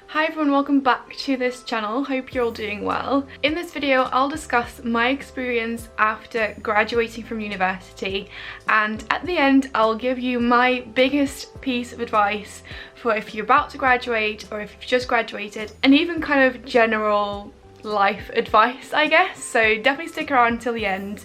Hi everyone, welcome back to this channel. Hope you're all doing well. In this video I'll discuss my experience after graduating from university, and at the end I'll give you my biggest piece of advice for if you're about to graduate or if you've just graduated, and even kind of general life advice, I guess. So definitely stick around till the end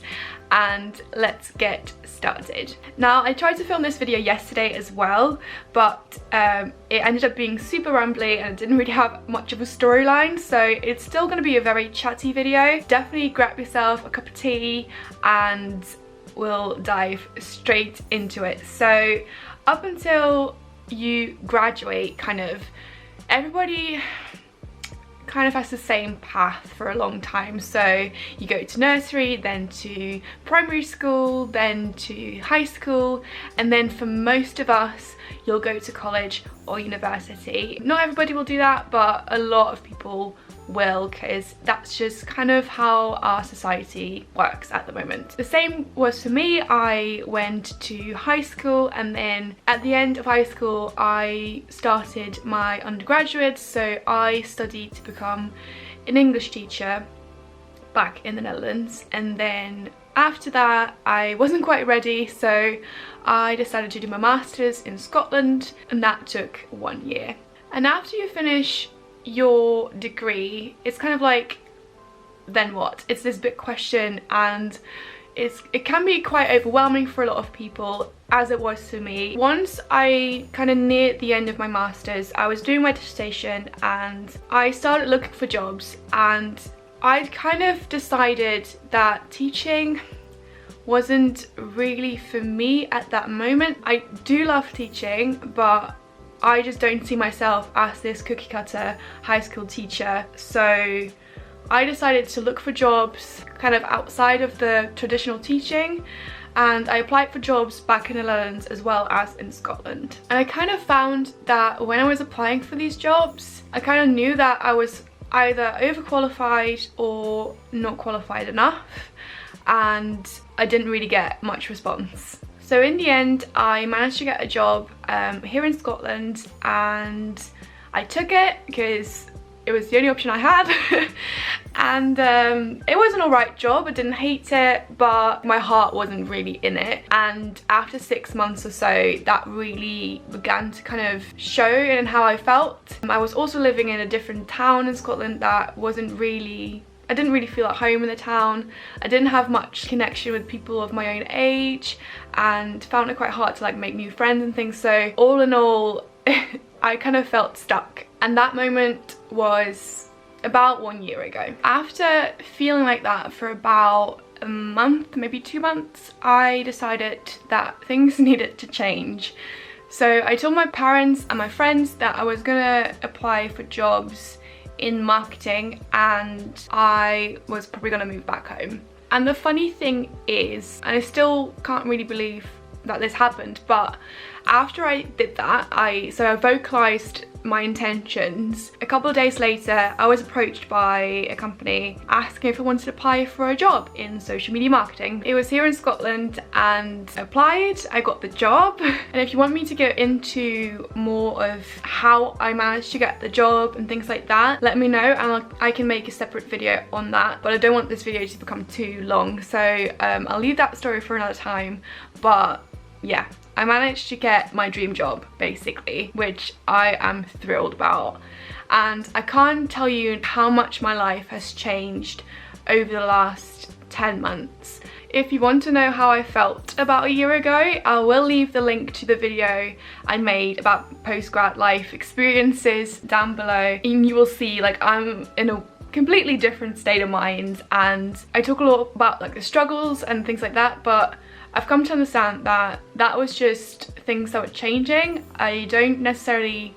and let's get started. Now, I tried to film this video yesterday as well, but it ended up being super rambly and it didn't really have much of a storyline, so it's still going to be a very chatty video. Definitely grab yourself a cup of tea and we'll dive straight into it. So up until you graduate, everybody kind of has the same path for a long time. So you go to nursery, then to primary school, then to high school, and then for most of us you'll go to college or university. Not everybody will do that, but a lot of people will, because that's just kind of how our society works at the moment. The same was for me. I went to high school, and then at the end of high school I started my undergraduate, so I studied to become an English teacher back in the Netherlands, and then after that I wasn't quite ready, so I decided to do my masters in Scotland, and that took 1 year. And after you finish your degree, it's kind of like, then what? It's this big question, and it can be quite overwhelming for a lot of people, as it was for me. Once I kind of neared the end of my masters, I was doing my dissertation and I started looking for jobs, and I'd kind of decided that teaching wasn't really for me at that moment. I do love teaching, but I just don't see myself as this cookie cutter high school teacher. So I decided to look for jobs kind of outside of the traditional teaching, and I applied for jobs back in the Netherlands as well as in Scotland. And I kind of found that when I was applying for these jobs, I kind of knew that I was either overqualified or not qualified enough, and I didn't really get much response. So in the end I managed to get a job here in Scotland, and I took it because it was the only option I had. And it was an alright job. I didn't hate it, but my heart wasn't really in it. And after 6 months or so, that really began to kind of show in how I felt. I was also living in a different town in Scotland that I didn't really feel at home in the town. I didn't have much connection with people of my own age, and found it quite hard to make new friends and things. So all in all, I kind of felt stuck. And that moment was about 1 year ago. After feeling like that for about a month, maybe 2 months, I decided that things needed to change. So I told my parents and my friends that I was gonna apply for jobs in marketing, and I was probably gonna move back home. And the funny thing is, and I still can't really believe that this happened, but after I did that, I vocalized my intentions. A couple of days later I was approached by a company asking if I wanted to apply for a job in social media marketing. It was here in Scotland, and I applied, I got the job. And if you want me to go into more of how I managed to get the job and things like that, let me know and I can make a separate video on that. But I don't want this video to become too long, so I'll leave that story for another time. But yeah, I managed to get my dream job basically, which I am thrilled about. And I can't tell you how much my life has changed over the last 10 months. If you want to know how I felt about a year ago, I will leave the link to the video I made about post-grad life experiences down below, and you will see I'm in a completely different state of mind, and I talk a lot about the struggles and things like that, but I've come to understand that that was just things that were changing. I don't necessarily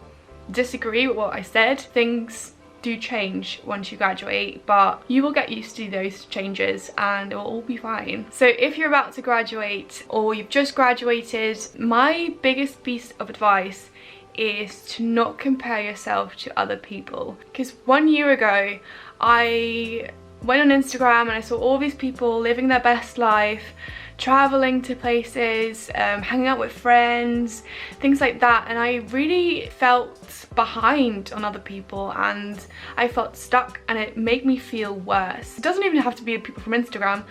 disagree with what I said. Things do change once you graduate, but you will get used to those changes and it will all be fine. So if you're about to graduate or you've just graduated, my biggest piece of advice is to not compare yourself to other people. Because 1 year ago I went on Instagram and I saw all these people living their best life, traveling to places, hanging out with friends, things like that, and I really felt behind on other people, and I felt stuck, and it made me feel worse. It doesn't even have to be people from Instagram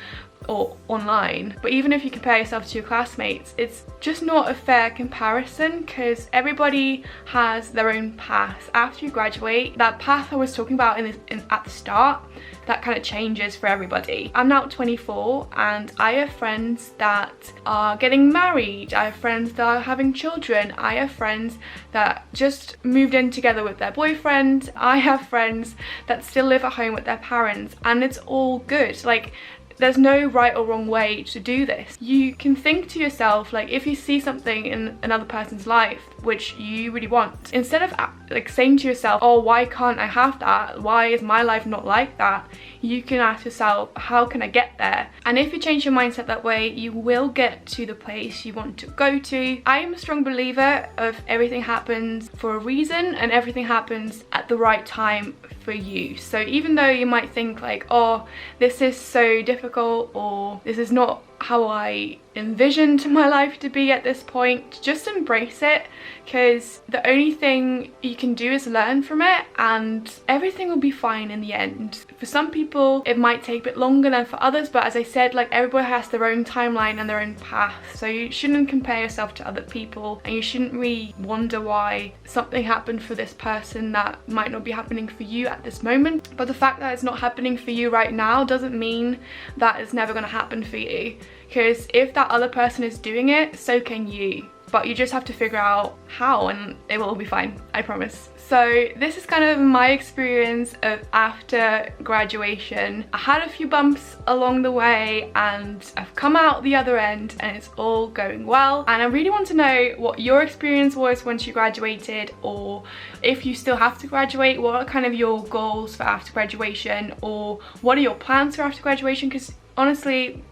or online, but even if you compare yourself to your classmates, it's just not a fair comparison, because everybody has their own path. After you graduate, that path I was talking about at the start, that kind of changes for everybody. I'm now 24 and I have friends that are getting married, I have friends that are having children, I have friends that just moved in together with their boyfriend, I have friends that still live at home with their parents, and it's all good. Like, there's no right or wrong way to do this. You can think to yourself, like, if you see something in another person's life which you really want, instead of like saying to yourself, oh, why can't I have that? Why is my life not like that? You can ask yourself, how can I get there? And if you change your mindset that way, you will get to the place you want to go to. I am a strong believer of everything happens for a reason, and everything happens at the right time for you. So even though you might think like, oh, this is so difficult, or this is not how I envisioned my life to be at this point, just embrace it, because the only thing you can do is learn from it, and everything will be fine in the end. For some people it might take a bit longer than for others, but as I said, like, everybody has their own timeline and their own path, so you shouldn't compare yourself to other people, and you shouldn't really wonder why something happened for this person that might not be happening for you at this moment. But the fact that it's not happening for you right now doesn't mean that it's never going to happen for you, because if that other person is doing it, so can you. But you just have to figure out how, and it will all be fine, I promise. So this is kind of my experience of after graduation. I had a few bumps along the way, and I've come out the other end, and it's all going well. And I really want to know what your experience was once you graduated, or if you still have to graduate, what are kind of your goals for after graduation, or what are your plans for after graduation? Because honestly,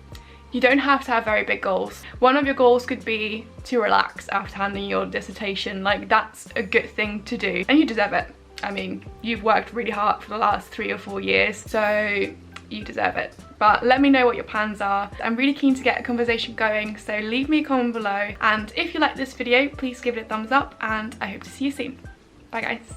you don't have to have very big goals. One of your goals could be to relax after handing your dissertation. Like, that's a good thing to do, and you deserve it. I mean, you've worked really hard for the last 3 or 4 years, so you deserve it. But let me know what your plans are. I'm really keen to get a conversation going, so leave me a comment below, and if you like this video, please give it a thumbs up, and I hope to see you soon. Bye guys.